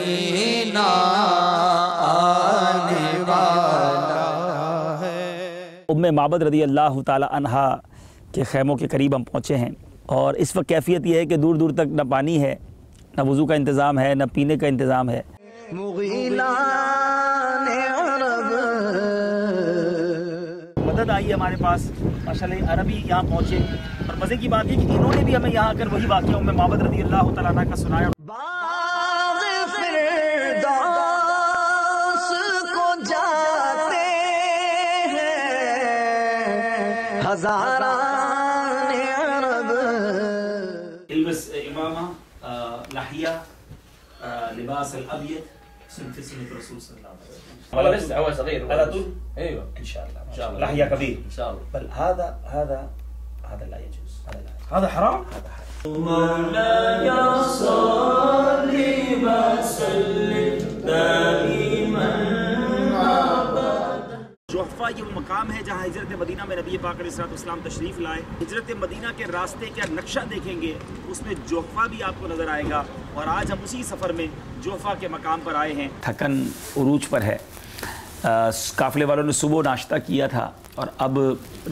مدینہ آنے والا ہے۔ ام معبد رضی اللہ تعالی عنہا کے خیموں کے قریب ہم پہنچے ہیں، اور اس وقت کیفیت یہ ہے کہ دور دور تک نہ پانی ہے، نہ وضو کا انتظام ہے، نہ پینے کا انتظام ہے۔ مغیلان عرب مدد آئی ہمارے پاس ماشاءاللہ، عربی یہاں پہنچے، اور مزے کی بات یہ کہ انہوں نے بھی ہمیں یہاں آ کر وہی واقعہ ام معبد رضی اللہ تعالیٰ عنہ کا سنایا۔ باغ فردوس کو جاتے ہیں ہزاران عرب۔ البس امامہ لحیہ لباس الابيض في سنة الرسول صلى الله عليه وسلم. هو لسه هو صغير على طول؟ ايوه ان شاء الله ان شاء الله لحية كبير ان شاء الله. بل هذا لا يجوز، هذا حرام. هذا حرام. مولاي صل وسلم دائما ابدا۔ جحفہ یہ وہ مقام ہے جہاں ہجرت مدینہ میں نبی پاک علیہ السلام تشریف لائے۔ ہجرت مدینہ کے راستے کا نقشہ دیکھیں گے، اس میں جحفہ بھی آپ کو نظر آئے گا، اور آج ہم اسی سفر میں جحفہ کے مقام پر آئے ہیں۔ تھکن عروج پر ہے، قافلے والوں نے صبح ناشتہ کیا تھا، اور اب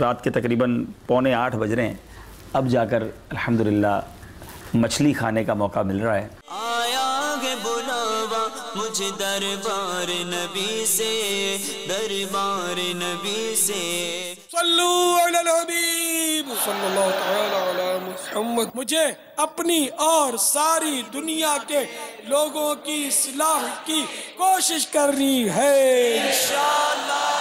رات کے تقریباً 7:45 بج رہے ہیں، اب جا کر الحمدللہ مچھلی کھانے کا موقع مل رہا ہے۔ آیا ہے بلاوا مجھے دربار نبی سے، دربار نبی سے۔ صلو علی الحبیب صلی اللہ تعالی علی محمد۔ مجھے اپنی اور ساری دنیا کے لوگوں کی اصلاح کی کوشش کرنی ہے انشاءاللہ۔